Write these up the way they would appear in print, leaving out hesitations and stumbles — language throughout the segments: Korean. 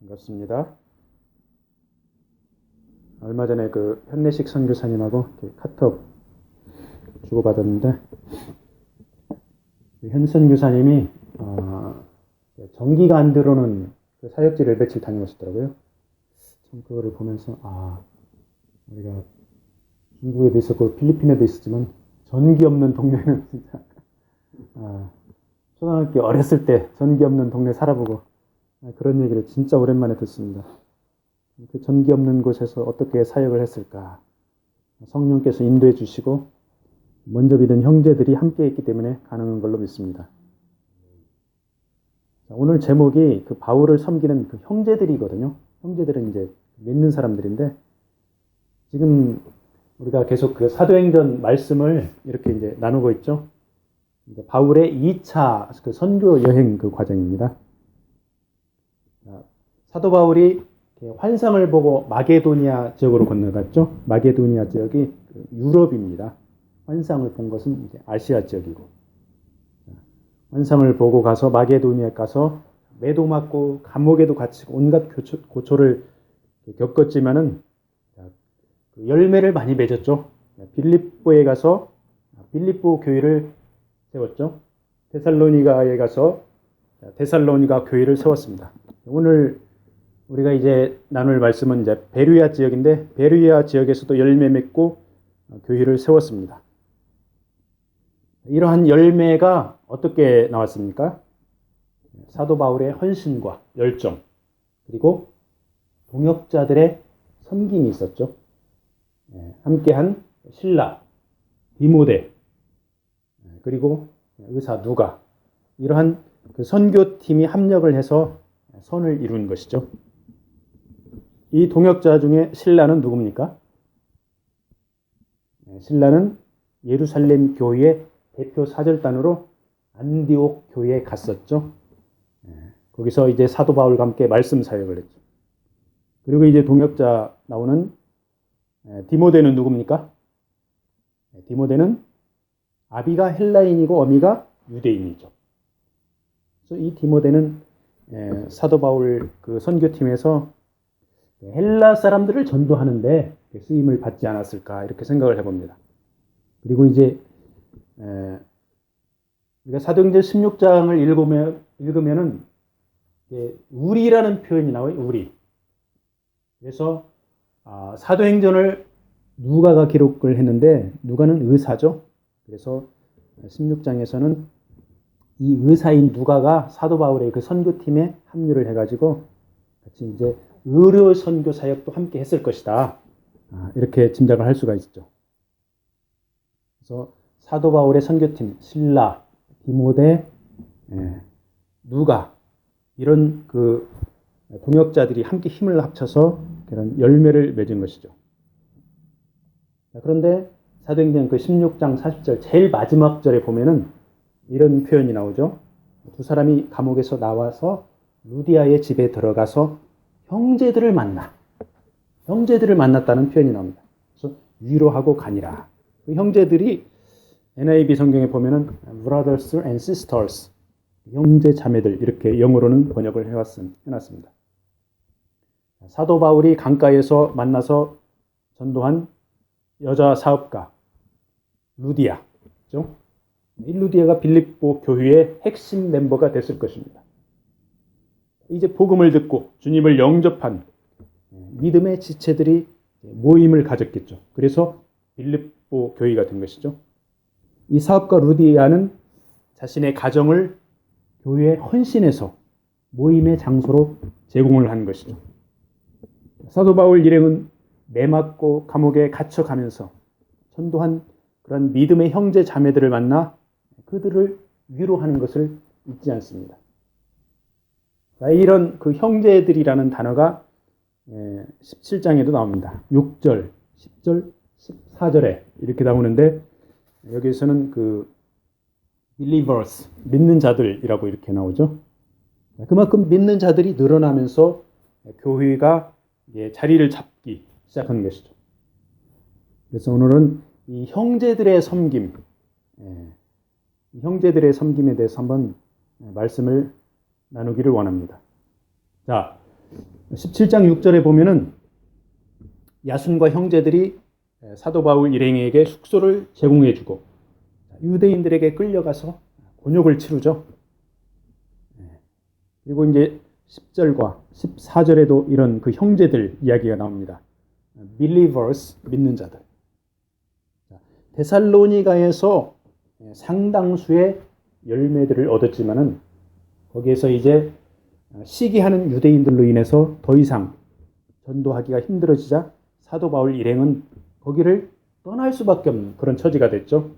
반갑습니다. 얼마 전에 그 현내식 선교사님하고 이렇게 카톡 주고받았는데, 현 선교사님이 전기가 안 들어오는 그 사역지를 며칠 다녀오셨더라고요. 참 그거를 보면서 우리가 중국에도 있었고 필리핀에도 있었지만 전기 없는 동네는 진짜 초등학교 어렸을 때 전기 없는 동네 살아보고 그런 얘기를 진짜 오랜만에 듣습니다. 그 전기 없는 곳에서 어떻게 사역을 했을까? 성령께서 인도해 주시고 먼저 믿은 형제들이 함께 있기 때문에 가능한 걸로 믿습니다. 오늘 제목이 그 바울을 섬기는 그 형제들이거든요. 형제들은 이제 믿는 사람들인데, 지금 우리가 계속 그 사도행전 말씀을 이렇게 이제 나누고 있죠. 이제 바울의 2차 그 선교 여행 그 과정입니다. 사도 바울이 환상을 보고 마게도니아 지역으로 건너갔죠. 마게도니아 지역이 유럽입니다. 환상을 본 것은 이제 아시아 지역이고, 환상을 보고 가서 마게도니아에 가서 매도 맞고 감옥에도 갇히고 온갖 고초를 겪었지만은 열매를 많이 맺었죠. 빌립보에 가서 빌립보 교회를 세웠죠. 데살로니가에 가서 데살로니가 교회를 세웠습니다. 오늘 우리가 이제 나눌 말씀은 이제 베르야 지역인데, 베르야 지역에서도 열매 맺고 교회를 세웠습니다. 이러한 열매가 어떻게 나왔습니까? 사도 바울의 헌신과 열정, 그리고 동역자들의 섬김이 있었죠. 함께한 실라, 디모데, 그리고 의사 누가, 이러한 그 선교팀이 합력을 해서 선을 이룬 것이죠. 이 동역자 중에 실라는 누굽니까? 실라는 예루살렘 교회의 대표 사절단으로 안디옥 교회에 갔었죠. 거기서 이제 사도 바울과 함께 말씀 사역을 했죠. 그리고 이제 동역자 나오는 디모데는 누굽니까? 디모데는 아비가 헬라인이고 어미가 유대인이죠. 그래서 이 디모데는 사도 바울 그 선교팀에서 헬라 사람들을 전도하는데 쓰임을 받지 않았을까, 이렇게 생각을 해봅니다. 그리고 이제 우리가 사도행전 16장을 읽으면은 우리라는 표현이 나와요. 우리. 그래서 사도행전을 누가가 기록을 했는데, 누가는 의사죠. 그래서 16장에서는 이 의사인 누가가 사도 바울의 그 선교팀에 합류를 해가지고 같이 이제 의료 선교 사역도 함께 했을 것이다. 이렇게 짐작을 할 수가 있죠. 그래서 사도 바울의 선교팀, 실라, 디모데, 누가, 이런 그 동역자들이 함께 힘을 합쳐서 그런 열매를 맺은 것이죠. 그런데 사도행전 그 16장 40절 제일 마지막 절에 보면은 이런 표현이 나오죠. 두 사람이 감옥에서 나와서 루디아의 집에 들어가서 형제들을 만났다는 표현이 나옵니다. 그래서 위로하고 가니라. 그 형제들이 NIV 성경에 보면은 brothers and sisters, 형제 자매들, 이렇게 영어로는 번역을 해놨습니다. 사도 바울이 강가에서 만나서 전도한 여자 사업가 루디아죠. 이 루디아가 빌립보 교회의 핵심 멤버가 됐을 것입니다. 이제 복음을 듣고 주님을 영접한 믿음의 지체들이 모임을 가졌겠죠. 그래서 빌립보 교회가 된 것이죠. 이 사업가 루디아는 자신의 가정을 교회에 헌신해서 모임의 장소로 제공을 한 것이죠. 사도 바울 일행은 매맞고 감옥에 갇혀가면서 전도한 그런 믿음의 형제 자매들을 만나 그들을 위로하는 것을 잊지 않습니다. 이런 그 형제들이라는 단어가 17장에도 나옵니다. 6절, 10절, 14절에 이렇게 나오는데, 여기에서는 그 believers, 믿는 자들이라고 이렇게 나오죠. 그만큼 믿는 자들이 늘어나면서 교회가 자리를 잡기 시작한 것이죠. 그래서 오늘은 이 형제들의 섬김, 형제들의 섬김에 대해서 한번 말씀을 나누기를 원합니다. 자, 17장 6절에 보면은 야순과 형제들이 사도 바울 일행에게 숙소를 제공해주고 유대인들에게 끌려가서 곤욕을 치르죠. 그리고 이제 10절과 14절에도 이런 그 형제들 이야기가 나옵니다. believers, 믿는 자들. 데살로니가에서 상당수의 열매들을 얻었지만은 거기에서 이제 시기하는 유대인들로 인해서 더 이상 전도하기가 힘들어지자 사도 바울 일행은 거기를 떠날 수밖에 없는 그런 처지가 됐죠.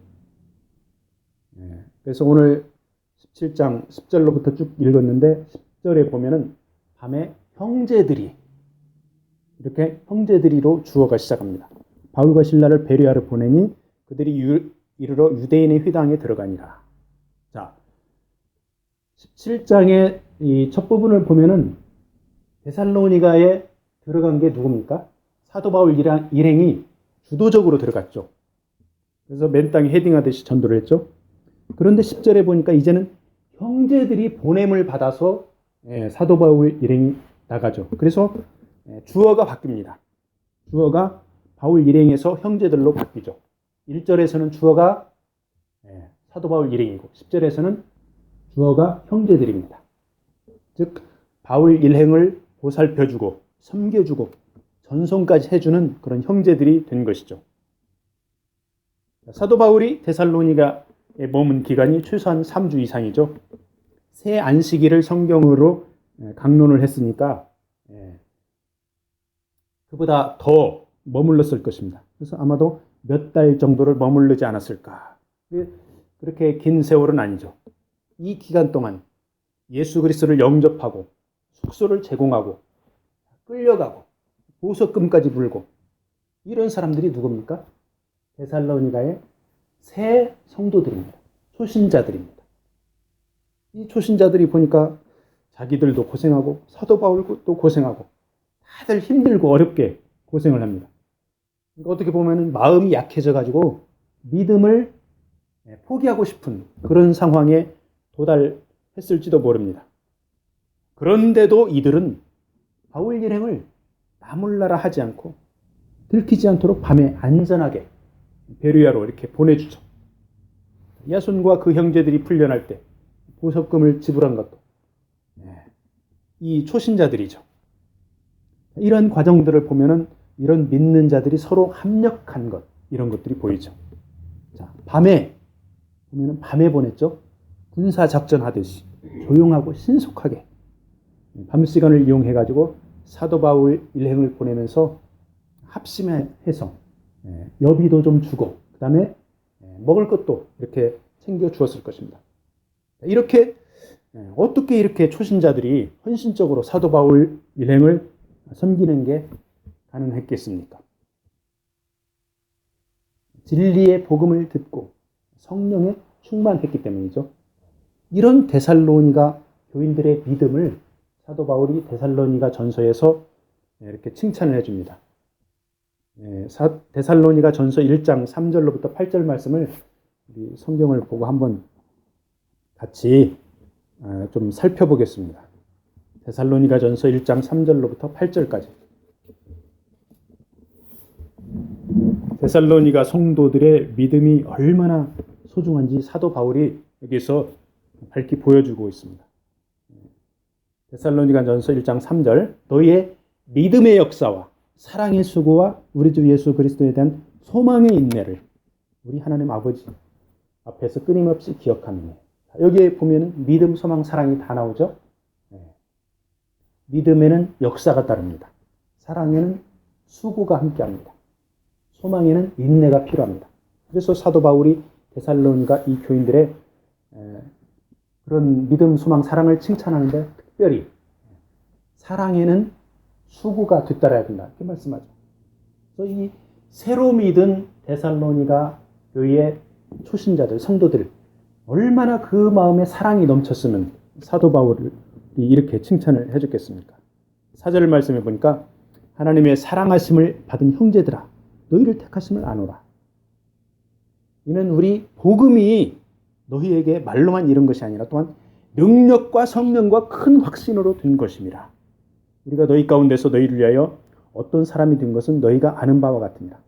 그래서 오늘 17장 10절로부터 쭉 읽었는데 10절에 보면은 밤에 형제들이 이렇게 형제들이로 주어가 시작합니다. 바울과 실라를 베레아로 보내니 그들이 이르러 유대인의 회당에 들어가니라. 자, 17장의 이 첫 부분을 보면은 데살로니가에 들어간 게 누굽니까? 사도 바울 일행이 주도적으로 들어갔죠. 그래서 맨 땅에 헤딩하듯이 전도를 했죠. 그런데 10절에 보니까 이제는 형제들이 보냄을 받아서 사도 바울 일행이 나가죠. 그래서 주어가 바뀝니다. 주어가 바울 일행에서 형제들로 바뀌죠. 1절에서는 주어가 사도 바울 일행이고 10절에서는 주어가 형제들입니다. 즉 바울 일행을 보살펴주고 섬겨주고 전송까지 해주는 그런 형제들이 된 것이죠. 사도 바울이 데살로니가에 머문 기간이 최소한 3주 이상이죠. 새 안식일을 성경으로 강론을 했으니까 그보다 더 머물렀을 것입니다. 그래서 아마도 몇 달 정도를 머무르지 않았을까. 그렇게 긴 세월은 아니죠. 이 기간 동안 예수 그리스도를 영접하고 숙소를 제공하고 끌려가고 보석금까지 물고 이런 사람들이 누굽니까? 데살로니가의 새 성도들입니다. 초신자들입니다. 이 초신자들이 보니까 자기들도 고생하고 사도 바울도 고생하고 다들 힘들고 어렵게 고생을 합니다. 그러니까 어떻게 보면 마음이 약해져 가지고 믿음을 포기하고 싶은 그런 상황에 도달했을지도 모릅니다. 그런데도 이들은 바울 일행을 나몰라라 하지 않고 들키지 않도록 밤에 안전하게 베르야로 이렇게 보내주죠. 야손과 그 형제들이 풀려날 때 보석금을 지불한 것도 이 초신자들이죠. 이런 과정들을 보면은 이런 믿는 자들이 서로 합력한 것, 이런 것들이 보이죠. 자, 밤에 보면은 밤에 보냈죠. 군사 작전 하듯이 조용하고 신속하게 밤 시간을 이용해 가지고 사도 바울 일행을 보내면서 합심해서 여비도 좀 주고 그다음에 먹을 것도 이렇게 챙겨 주었을 것입니다. 이렇게 어떻게 이렇게 초신자들이 헌신적으로 사도 바울 일행을 섬기는 게 가능했겠습니까? 진리의 복음을 듣고 성령에 충만했기 때문이죠. 이런 데살로니가 교인들의 믿음을 사도 바울이 데살로니가 전서에서 이렇게 칭찬을 해줍니다. 데살로니가 전서 1장 3절로부터 8절 말씀을 우리 성경을 보고 한번 같이 좀 살펴보겠습니다. 데살로니가 전서 1장 3절로부터 8절까지. 데살로니가 성도들의 믿음이 얼마나 소중한지 사도 바울이 여기서 밝히 보여주고 있습니다. 데살로니가 전서 1장 3절 너희의 믿음의 역사와 사랑의 수고와 우리 주 예수 그리스도에 대한 소망의 인내를 우리 하나님 아버지 앞에서 끊임없이 기억하며 여기에 보면 믿음, 소망, 사랑이 다 나오죠. 믿음에는 역사가 따릅니다. 사랑에는 수고가 함께합니다. 소망에는 인내가 필요합니다. 그래서 사도 바울이 데살로니가 이 교인들의 그런 믿음, 소망, 사랑을 칭찬하는데 특별히 사랑에는 수고가 뒤따라야 된다 이렇게 말씀하죠. 그래서 이 새로 믿은 데살로니가 교회의 초신자들, 성도들 얼마나 그 마음에 사랑이 넘쳤으면 사도 바울이 이렇게 칭찬을 해줬겠습니까? 4절 말씀해 보니까 하나님의 사랑하심을 받은 형제들아 너희를 택하심을 아노라. 이는 우리 복음이 너희에게 말로만 이른 것이 아니라 또한 능력과 성령과 큰 확신으로 된 것입니다. 우리가 너희 가운데서 너희를 위하여 어떤 사람이 된 것은 너희가 아는 바와 같으니라.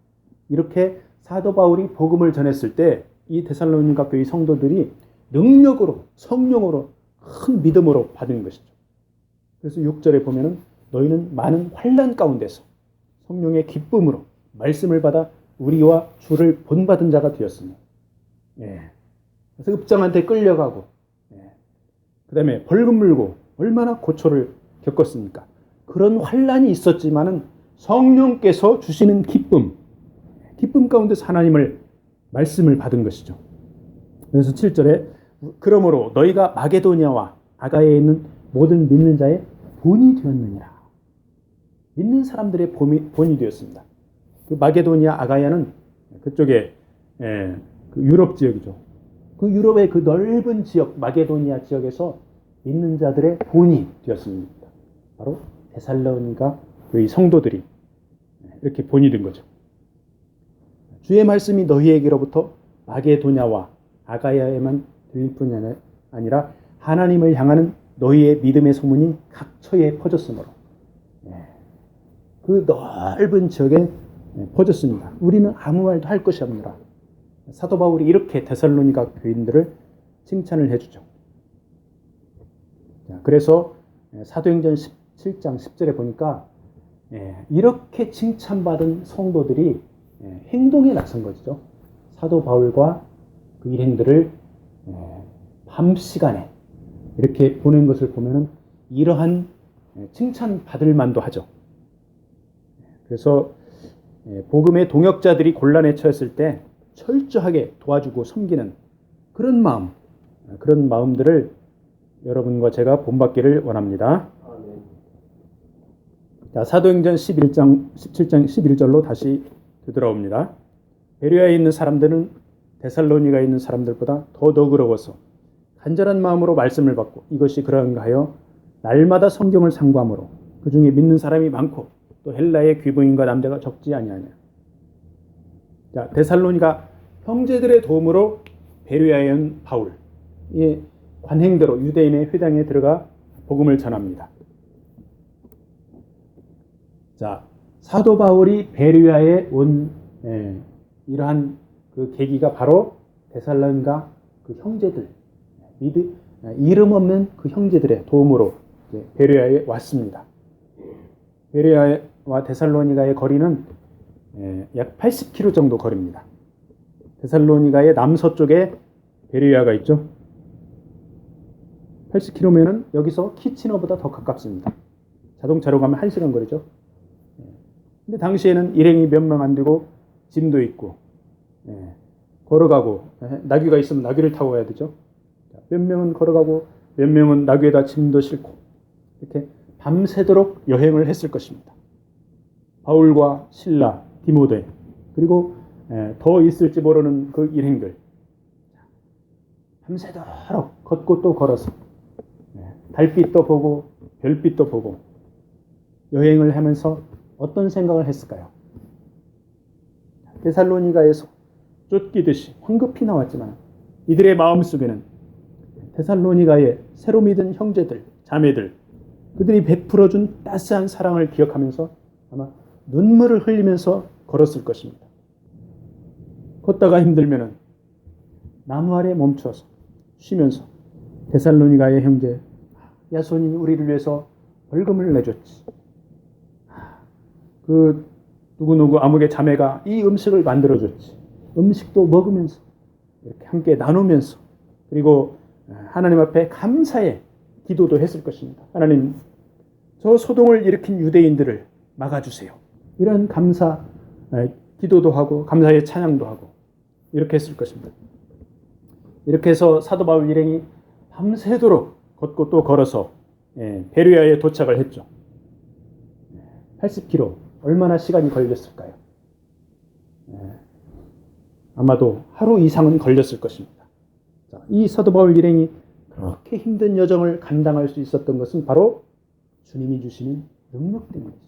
이렇게 사도 바울이 복음을 전했을 때 이 데살로니가 교회 성도들이 능력으로, 성령으로, 큰 믿음으로 받은 것이죠. 그래서 6절에 보면은 너희는 많은 환난 가운데서 성령의 기쁨으로 말씀을 받아 우리와 주를 본받은 자가 되었으니. 그래서 읍장한테 끌려가고, 그 다음에 벌금 물고 얼마나 고초를 겪었습니까? 그런 환난이 있었지만은 성령께서 주시는 기쁨 가운데서 하나님을 말씀을 받은 것이죠. 그래서 7절에 그러므로 너희가 마게도니아와 아가야에 있는 모든 믿는 자의 본이 되었느니라. 믿는 사람들의 본이 되었습니다. 그 마게도니아 아가야는 그쪽에 그 유럽 지역이죠. 그 유럽의 그 넓은 지역 마게도니아 지역에서 믿는 자들의 본이 되었습니다. 바로 데살로니가 이 성도들이 이렇게 본이 된 거죠. 주의 말씀이 너희에게로부터 마게도냐와 아가야에만 들릴 뿐이 아니라 하나님을 향하는 너희의 믿음의 소문이 각처에 퍼졌으므로 그 넓은 지역에 퍼졌습니다. 우리는 아무 말도 할 것이 없느라. 사도 바울이 이렇게 데살로니가 교인들을 칭찬을 해주죠. 그래서 사도행전 17장 10절에 보니까 이렇게 칭찬받은 성도들이 행동에 나선 거죠. 사도 바울과 그 일행들을 밤 시간에 이렇게 보낸 것을 보면은 이러한 칭찬 받을 만도 하죠. 그래서 복음의 동역자들이 곤란에 처했을 때 철저하게 도와주고 섬기는 그런 마음들을 여러분과 제가 본받기를 원합니다. 자, 사도행전 17장 11절로 다시 되돌아옵니다. 베레아에 있는 사람들은 데살로니가에 있는 사람들보다 더 너그러워서 간절한 마음으로 말씀을 받고 이것이 그러한가 하여 날마다 성경을 상고함으로 그 중에 믿는 사람이 많고 또 헬라의 귀부인과 남자가 적지 아니하냐. 자, 데살로니가 형제들의 도움으로 베레아에 온 바울 이 관행대로 유대인의 회당에 들어가 복음을 전합니다. 자, 사도 바울이 베레아에 온 이러한 그 계기가 바로 데살로니가 그 형제들 이름 없는 그 형제들의 도움으로 베레아에 왔습니다. 베레아와 데살로니가의 거리는 약 80km 정도 거리입니다. 데살로니가의 남서쪽에 베레아가 있죠. 80km면은 여기서 키치너보다 더 가깝습니다. 자동차로 가면 1시간 거리죠. 근데 당시에는 일행이 몇 명 안 되고 짐도 있고 걸어가고 나귀가 있으면 나귀를 타고 가야 되죠. 몇 명은 걸어가고 몇 명은 나귀에다 짐도 싣고 이렇게 밤새도록 여행을 했을 것입니다. 바울과 실라, 디모데 그리고 더 있을지 모르는 그 일행들 밤새도록 걷고 또 걸어서 달빛도 보고 별빛도 보고 여행을 하면서 어떤 생각을 했을까요? 데살로니가에서 쫓기듯이 황급히 나왔지만 이들의 마음속에는 데살로니가의 새로 믿은 형제들, 자매들 그들이 베풀어준 따스한 사랑을 기억하면서 아마 눈물을 흘리면서 걸었을 것입니다. 걷다가 힘들면은 나무 아래 멈춰서 쉬면서 데살로니가의 형제 야손이 우리를 위해서 벌금을 내줬지. 그 누구누구 아무개 자매가 이 음식을 만들어줬지. 음식도 먹으면서 이렇게 함께 나누면서 그리고 하나님 앞에 감사의 기도도 했을 것입니다. 하나님, 저 소동을 일으킨 유대인들을 막아주세요. 이런 감사 기도도 하고 감사의 찬양도 하고 이렇게 했을 것입니다. 이렇게 해서 사도 바울 일행이 밤새도록 걷고 또 걸어서 베레아에 도착을 했죠. 80km 얼마나 시간이 걸렸을까요? 아마도 하루 이상은 걸렸을 것입니다. 자, 이 사도 바울 일행이 그렇게 힘든 여정을 감당할 수 있었던 것은 바로 주님이 주시는 능력 때문이죠.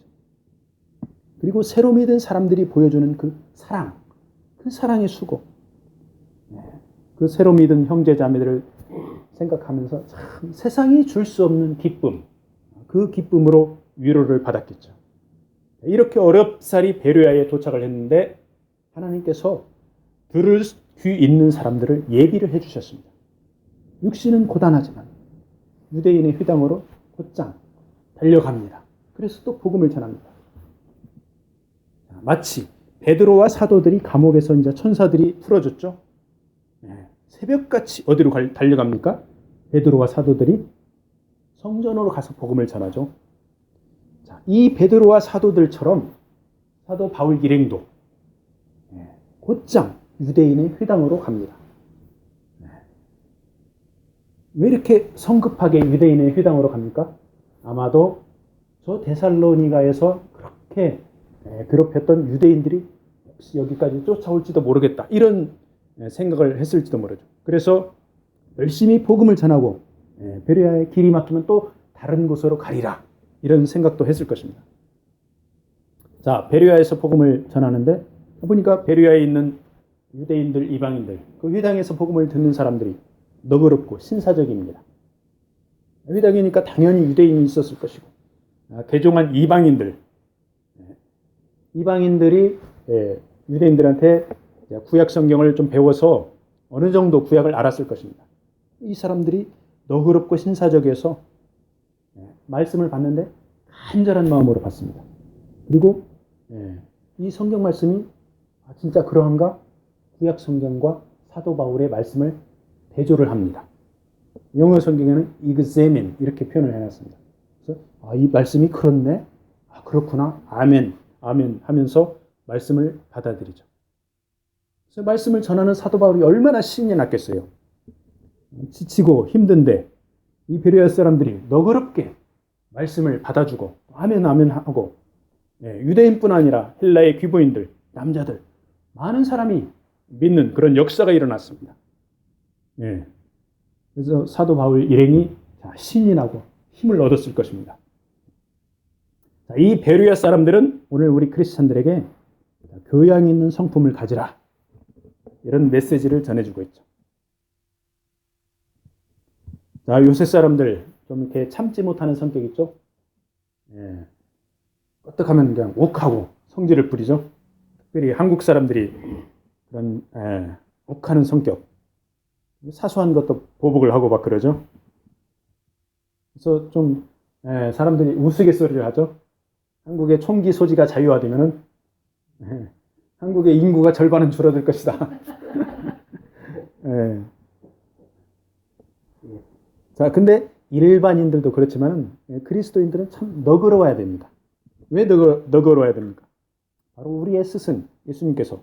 그리고 새로 믿은 사람들이 보여주는 그 사랑, 그 사랑의 수고, 그 새로 믿은 형제 자매들을 생각하면서 참 세상이 줄 수 없는 기쁨, 그 기쁨으로 위로를 받았겠죠. 이렇게 어렵사리 베레아에 도착을 했는데 하나님께서 들을 귀 있는 사람들을 예비를 해주셨습니다. 육신은 고단하지만 유대인의 회당으로 곧장 달려갑니다. 그래서 또 복음을 전합니다. 마치 베드로와 사도들이 감옥에서 이제 천사들이 풀어줬죠. 새벽같이 어디로 달려갑니까? 베드로와 사도들이 성전으로 가서 복음을 전하죠. 자, 이 베드로와 사도들처럼 사도 바울 일행도 곧장 유대인의 회당으로 갑니다. 왜 이렇게 성급하게 유대인의 회당으로 갑니까? 아마도 저 데살로니가에서 그렇게 괴롭혔던 유대인들이 혹시 여기까지 쫓아올지도 모르겠다. 이런 생각을 했을지도 모르죠. 그래서 열심히 복음을 전하고 베레아의 길이 막히면 또 다른 곳으로 가리라. 이런 생각도 했을 것입니다. 자, 베레아에서 복음을 전하는데 보니까 베레아에 있는 유대인들, 이방인들, 그 회당에서 복음을 듣는 사람들이 너그럽고 신사적입니다. 회당이니까 당연히 유대인이 있었을 것이고 개종한 이방인들이 유대인들한테 구약 성경을 좀 배워서 어느 정도 구약을 알았을 것입니다. 이 사람들이 너그럽고 신사적이어서 말씀을 받는데 간절한 마음으로 받습니다. 그리고 이 성경 말씀이 진짜 그러한가? 구약 성경과 사도 바울의 말씀을 대조를 합니다. 영어 성경에는 examine 이렇게 표현을 해놨습니다. 그래서 이 말씀이 그렇네, 그렇구나, 아멘, 아멘 하면서 말씀을 받아들이죠. 그래서 말씀을 전하는 사도 바울이 얼마나 신이 났겠어요. 지치고 힘든데 이 베레아 사람들이 너그럽게 말씀을 받아주고 아멘 아멘 하고 유대인뿐 아니라 헬라의 귀부인들, 남자들 많은 사람이 믿는 그런 역사가 일어났습니다. 그래서 사도 바울 일행이 신이 나고 힘을 얻었을 것입니다. 이 베레아 사람들은 오늘 우리 크리스찬들에게 교양 있는 성품을 가지라 이런 메시지를 전해주고 있죠. 자, 요새 사람들 좀 이렇게 참지 못하는 성격 있죠? 껐떡하면 그냥 욱하고 성질을 부리죠. 특별히 한국 사람들이 그런 욱하는 성격, 사소한 것도 보복을 하고 막 그러죠. 그래서 좀 사람들이 우스갯소리를 하죠. 한국의 총기 소지가 자유화되면은 한국의 인구가 절반은 줄어들 것이다. 자, 근데 일반인들도 그렇지만 그리스도인들은 참 너그러워야 됩니다. 왜 너그러워야 됩니까? 바로 우리의 스승 예수님께서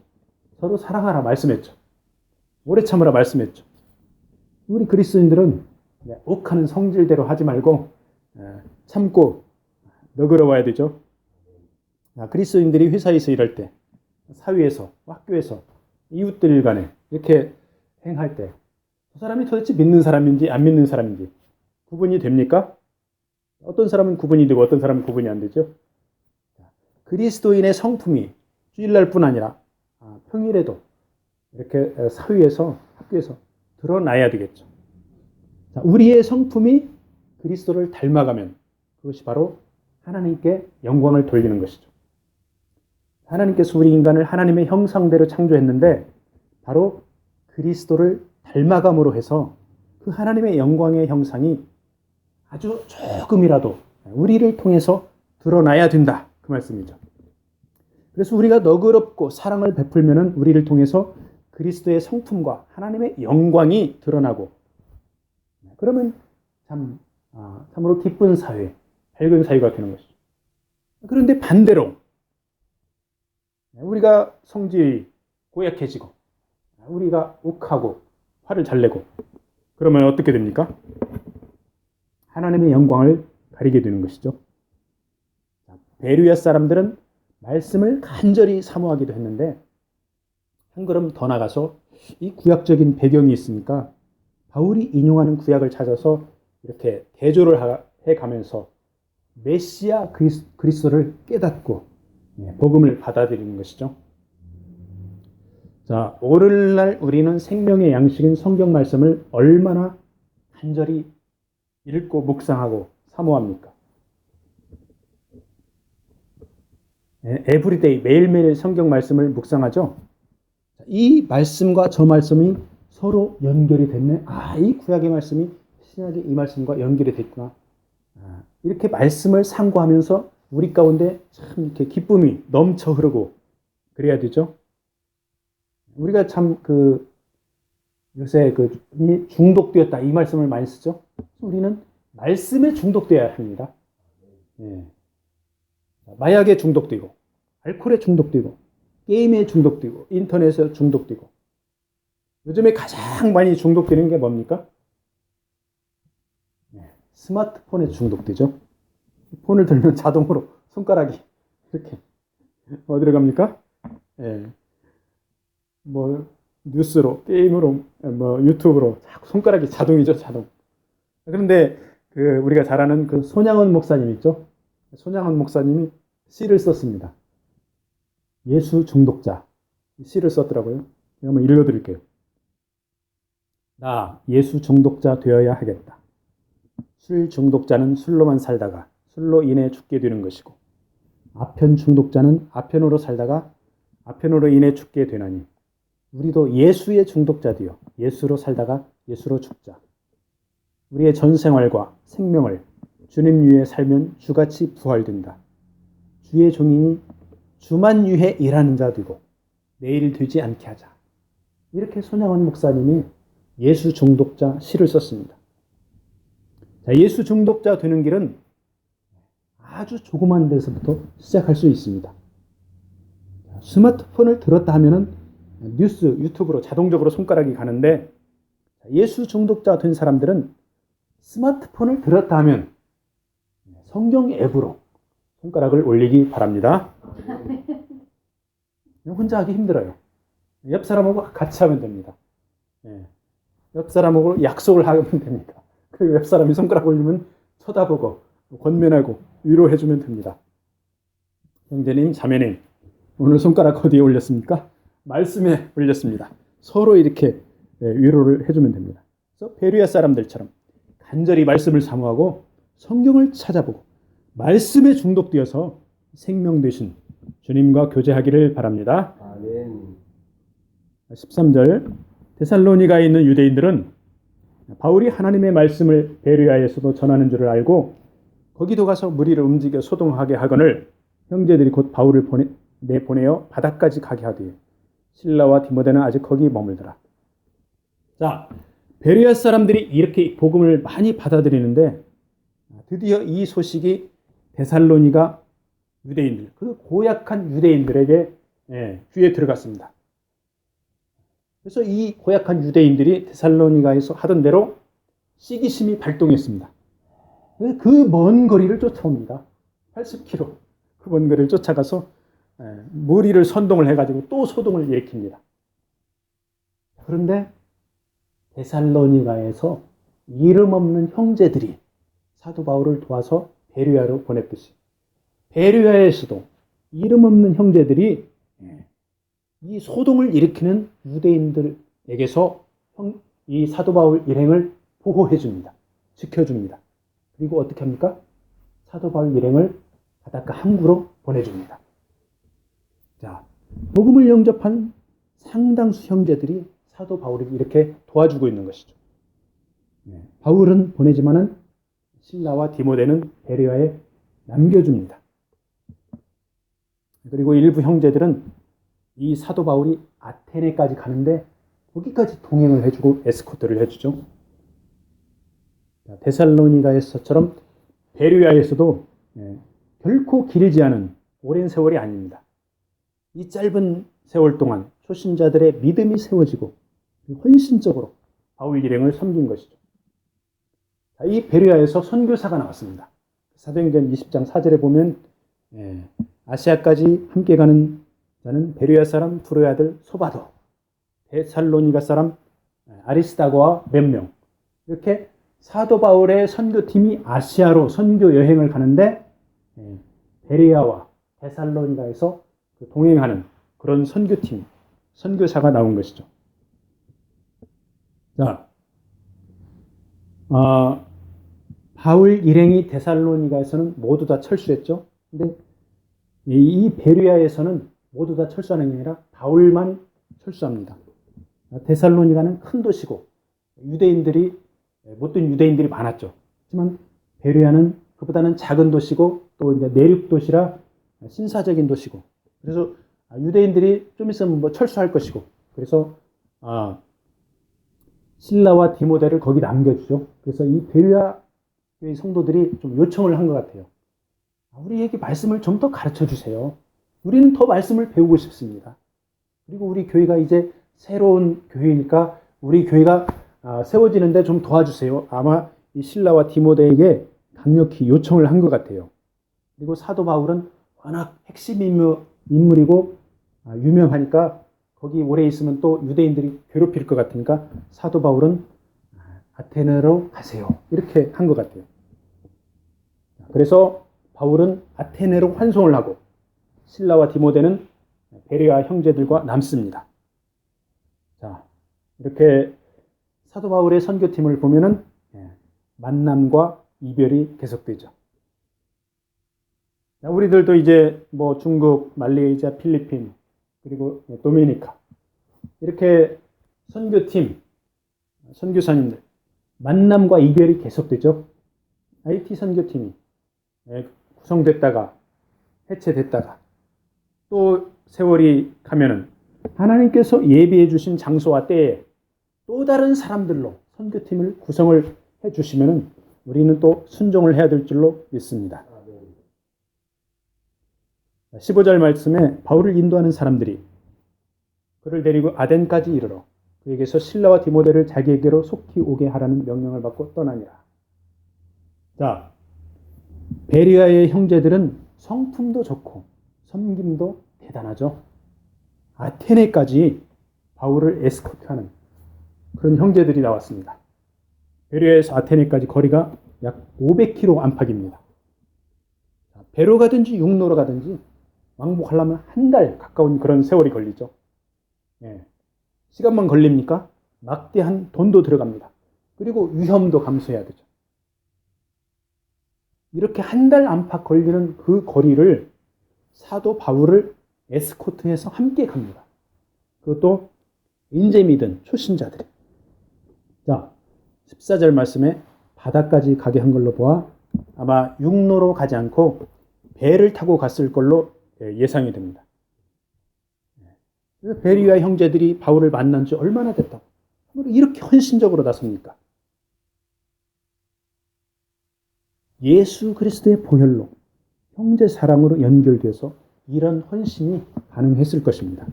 서로 사랑하라 말씀했죠. 오래 참으라 말씀했죠. 우리 그리스도인들은 욱하는 성질대로 하지 말고 참고 너그러워야 되죠. 그리스도인들이 회사에서 일할 때, 사회에서, 학교에서, 이웃들 간에 이렇게 행할 때 그 사람이 도대체 믿는 사람인지 안 믿는 사람인지 구분이 됩니까? 어떤 사람은 구분이 되고 어떤 사람은 구분이 안 되죠. 그리스도인의 성품이 주일날뿐 아니라 평일에도 이렇게 사회에서, 학교에서 드러나야 되겠죠. 우리의 성품이 그리스도를 닮아가면 그것이 바로 하나님께 영광을 돌리는 것이죠. 하나님께서 우리 인간을 하나님의 형상대로 창조했는데 바로 그리스도를 닮아감으로 해서 그 하나님의 영광의 형상이 아주 조금이라도 우리를 통해서 드러나야 된다. 그 말씀이죠. 그래서 우리가 너그럽고 사랑을 베풀면은 우리를 통해서 그리스도의 성품과 하나님의 영광이 드러나고 그러면 참으로 기쁜 사회, 밝은 사회가 되는 것이죠. 그런데 반대로 우리가 성질이 고약해지고 우리가 욱하고 화를 잘 내고 그러면 어떻게 됩니까? 하나님의 영광을 가리게 되는 것이죠. 베레아 사람들은 말씀을 간절히 사모하기도 했는데 한 걸음 더 나가서 이 구약적인 배경이 있으니까 바울이 인용하는 구약을 찾아서 이렇게 대조를 해가면서 메시아 그리스도를 깨닫고 복음을 받아들이는 것이죠. 자, 오늘날 우리는 생명의 양식인 성경 말씀을 얼마나 간절히 읽고 묵상하고 사모합니까? 에브리데이 매일매일 성경 말씀을 묵상하죠. 이 말씀과 저 말씀이 서로 연결이 됐네. 이 구약의 말씀이 신약의 이 말씀과 연결이 됐구나. 이렇게 말씀을 상고하면서 우리 가운데 참 이렇게 기쁨이 넘쳐 흐르고 그래야 되죠. 우리가 참 요새 중독되었다 이 말씀을 많이 쓰죠. 우리는 말씀에 중독되어야 합니다. 마약에 중독되고, 알코올에 중독되고, 게임에 중독되고, 인터넷에 중독되고. 요즘에 가장 많이 중독되는 게 뭡니까? 스마트폰에 중독되죠. 폰을 들면 자동으로 손가락이 이렇게 어디로 갑니까? 뉴스로, 게임으로, 유튜브로 손가락이 자동이죠, 자동. 그런데 우리가 잘 아는 손양원 목사님 있죠? 손양원 목사님이 시를 썼습니다. 예수 중독자 시를 썼더라고요. 제가 한번 읽어드릴게요. 나 예수 중독자 되어야 하겠다. 술 중독자는 술로만 살다가 술로 인해 죽게 되는 것이고 아편 중독자는 아편으로 살다가 아편으로 인해 죽게 되나니 우리도 예수의 중독자 되어 예수로 살다가 예수로 죽자. 우리의 전생활과 생명을 주님 위에 살면 주같이 부활된다. 주의 종이니 주만 위해 일하는 자 되고 내일 되지 않게 하자. 이렇게 손양원 목사님이 예수 중독자 시를 썼습니다. 자, 예수 중독자 되는 길은 아주 조그만 데서부터 시작할 수 있습니다. 스마트폰을 들었다 하면은 뉴스, 유튜브로 자동적으로 손가락이 가는데 예수 중독자 된 사람들은 스마트폰을 들었다 하면 성경 앱으로 손가락을 올리기 바랍니다. 혼자 하기 힘들어요. 옆 사람하고 같이 하면 됩니다. 옆 사람하고 약속을 하면 됩니다. 그리고 옆 사람이 손가락 올리면 쳐다보고 권면하고 위로해주면 됩니다. 형제님, 자매님, 오늘 손가락 어디에 올렸습니까? 말씀에 올렸습니다. 서로 이렇게 위로를 해주면 됩니다. 그래서 베르야 사람들처럼 간절히 말씀을 사모하고 성경을 찾아보고 말씀에 중독되어서 생명 되신 주님과 교제하기를 바랍니다. 아멘. 13절 데살로니가에 있는 유대인들은 바울이 하나님의 말씀을 베르야에서도 전하는 줄을 알고 거기도 가서 무리를 움직여 소동하게 하거늘 형제들이 곧 바울을 내보내어 바다까지 가게 하되 실라와 디모데는 아직 거기 머물더라. 자, 베르야 사람들이 이렇게 복음을 많이 받아들이는데 드디어 이 소식이 데살로니가 유대인들, 그 고약한 유대인들에게 귀에 들어갔습니다. 그래서 이 고약한 유대인들이 데살로니가에서 하던 대로 시기심이 발동했습니다. 그 먼 거리를 쫓아옵니다. 80km 그 먼 거리를 쫓아가서 무리를 선동을 해가지고 또 소동을 일으킵니다. 그런데 데살로니가에서 이름 없는 형제들이 사도 바울을 도와서 베르야로 보냈듯이 베르야에서도 이름 없는 형제들이 이 소동을 일으키는 유대인들에게서 이 사도 바울 일행을 보호해 줍니다. 지켜줍니다. 그리고 어떻게 합니까? 사도 바울 일행을 바닷가 항구로 보내줍니다. 자, 복음을 영접한 상당수 형제들이 사도 바울을 이렇게 도와주고 있는 것이죠. 바울은 보내지만은 실라와 디모데는 베르야에 남겨줍니다. 그리고 일부 형제들은 이 사도 바울이 아테네까지 가는데 거기까지 동행을 해주고 에스코트를 해주죠. 데살로니가에서처럼 베르야에서도 결코 길지 않은 오랜 세월이 아닙니다. 이 짧은 세월 동안 초신자들의 믿음이 세워지고 헌신적으로 바울 일행을 섬긴 것이죠. 이 베르야에서 선교사가 나왔습니다. 사도행전 20장 4절에 보면 아시아까지 함께 가는 자는 베르야 사람 두로의 아들 소바도, 데살로니가 사람 아리스다고와 몇 명, 이렇게 사도 바울의 선교팀이 아시아로 선교 여행을 가는데 베르야와 데살로니가에서 동행하는 그런 선교팀, 선교사가 나온 것이죠. 자, 바울 일행이 데살로니가에서는 모두 다 철수했죠. 근데 이 베르야에서는 모두 다 철수하는 게 아니라 바울만 철수합니다. 데살로니가는 큰 도시고 유대인들이 못된 유대인들이 많았죠. 하지만 베르야는 그보다는 작은 도시고 또 이제 내륙 도시라 신사적인 도시고 그래서 유대인들이 좀 있으면 뭐 철수할 것이고 그래서 실라와 디모데를 거기 남겨주죠. 그래서 이 베르야 교회 성도들이 좀 요청을 한 것 같아요. 우리에게 말씀을 좀 더 가르쳐 주세요. 우리는 더 말씀을 배우고 싶습니다. 그리고 우리 교회가 이제 새로운 교회니까 우리 교회가 세워지는데 좀 도와주세요. 아마 이 실라와 디모데에게 강력히 요청을 한 것 같아요. 그리고 사도 바울은 워낙 핵심 인물이고 유명하니까 거기 오래 있으면 또 유대인들이 괴롭힐 것 같으니까 사도 바울은 아테네로 가세요. 이렇게 한 것 같아요. 그래서 바울은 아테네로 환송을 하고 실라와 디모데는 베레아 형제들과 남습니다. 자, 이렇게 사도 바울의 선교팀을 보면은 만남과 이별이 계속되죠. 자, 우리들도 이제 뭐 중국, 말레이시아, 필리핀, 그리고 도미니카 이렇게 선교팀, 선교사님들 만남과 이별이 계속되죠. IT 선교팀이 구성됐다가 해체됐다가 또 세월이 가면은 하나님께서 예비해 주신 장소와 때에 또 다른 사람들로 선교팀을 구성을 해 주시면은 우리는 또 순종을 해야 될 줄로 믿습니다. 15절 말씀에 바울을 인도하는 사람들이 그를 데리고 아덴까지 이르러 그에게서 실라와 디모데를 자기에게로 속히 오게 하라는 명령을 받고 떠나니라. 자, 베리아의 형제들은 성품도 좋고 섬김도 대단하죠. 아테네까지 바울을 에스코트하는 그런 형제들이 나왔습니다. 베리아에서 아테네까지 거리가 약 500km 안팎입니다. 배로 가든지 육로로 가든지 왕복하려면 한 달 가까운 그런 세월이 걸리죠. 시간만 걸립니까? 막대한 돈도 들어갑니다. 그리고 위험도 감수해야 되죠. 이렇게 한 달 안팎 걸리는 그 거리를 사도 바울을 에스코트해서 함께 갑니다. 그것도 인재 믿은 초신자들이. 자, 14절 말씀에 바다까지 가게 한 걸로 보아 아마 육로로 가지 않고 배를 타고 갔을 걸로 예상이 됩니다. 베리아 형제들이 바울을 만난 지 얼마나 됐다고 이렇게 헌신적으로 나섭니까? 예수 그리스도의 보혈로 형제 사랑으로 연결돼서 이런 헌신이 가능했을 것입니다.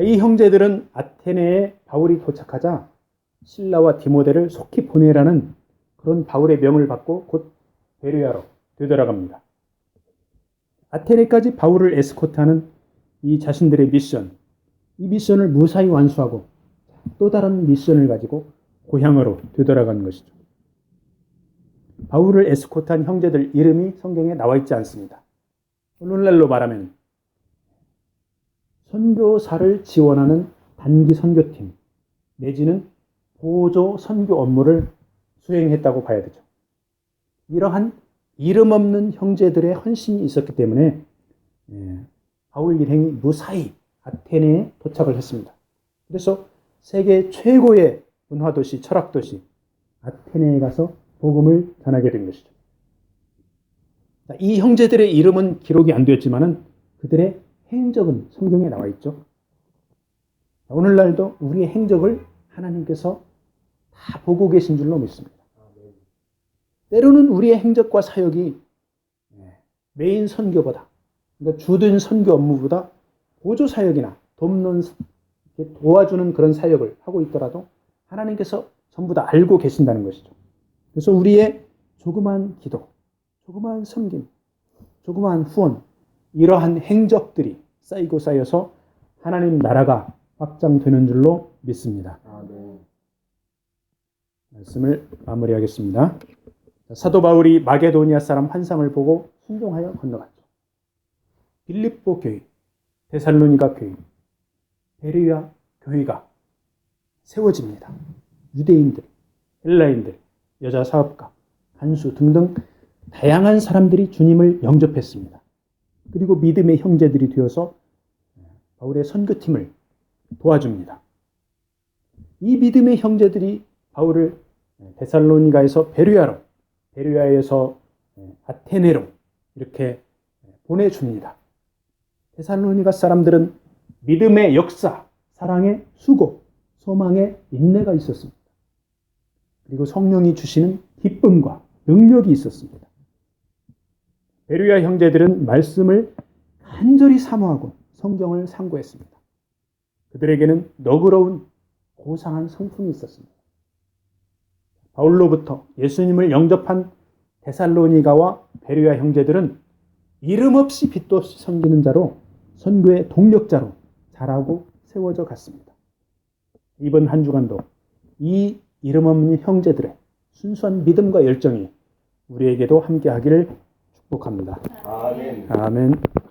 이 형제들은 아테네에 바울이 도착하자 실라와 디모데를 속히 보내라는 그런 바울의 명을 받고 곧 베르야로 되돌아갑니다. 아테네까지 바울을 에스코트하는 이 자신들의 미션, 이 미션을 무사히 완수하고 또 다른 미션을 가지고 고향으로 되돌아가는 것이죠. 바울을 에스코트한 형제들 이름이 성경에 나와 있지 않습니다. 오늘날로 말하면 선교사를 지원하는 단기 선교팀 내지는 보조 선교 업무를 수행했다고 봐야 되죠. 이러한 이름 없는 형제들의 헌신이 있었기 때문에 바울 일행이 무사히 아테네에 도착을 했습니다. 그래서 세계 최고의 문화도시, 철학도시 아테네에 가서 복음을 전하게 된 것이죠. 이 형제들의 이름은 기록이 안 되었지만은 그들의 행적은 성경에 나와 있죠. 오늘날도 우리의 행적을 하나님께서 다 보고 계신 줄로 믿습니다. 때로는 우리의 행적과 사역이 메인 선교보다, 그러니까 주된 선교 업무보다 보조 사역이나 도와주는 그런 사역을 하고 있더라도 하나님께서 전부 다 알고 계신다는 것이죠. 그래서 우리의 조그만 기도, 조그만 섬김, 조그만 후원, 이러한 행적들이 쌓이고 쌓여서 하나님 나라가 확장되는 줄로 믿습니다. 말씀을 마무리하겠습니다. 사도 바울이 마게도니아 사람 환상을 보고 순종하여 건너갔죠. 빌립보 교회, 데살로니가 교회, 베레아 교회가 세워집니다. 유대인들, 헬라인들, 여자 사업가, 간수 등등 다양한 사람들이 주님을 영접했습니다. 그리고 믿음의 형제들이 되어서 바울의 선교팀을 도와줍니다. 이 믿음의 형제들이 바울을 데살로니가에서 베르야로, 베르야에서 아테네로 이렇게 보내줍니다. 데살로니가 사람들은 믿음의 역사, 사랑의 수고, 소망의 인내가 있었습니다. 그리고 성령이 주시는 기쁨과 능력이 있었습니다. 베르야 형제들은 말씀을 간절히 사모하고 성경을 상고했습니다. 그들에게는 너그러운 고상한 성품이 있었습니다. 바울로부터 예수님을 영접한 데살로니가와 베르야 형제들은 이름 없이 빛도 없이 섬기는 자로 선교의 동력자로 자라고 세워져 갔습니다. 이번 한 주간도 이 이름 없는 형제들의 순수한 믿음과 열정이 우리에게도 함께하기를 축복합니다. 아멘. 아멘.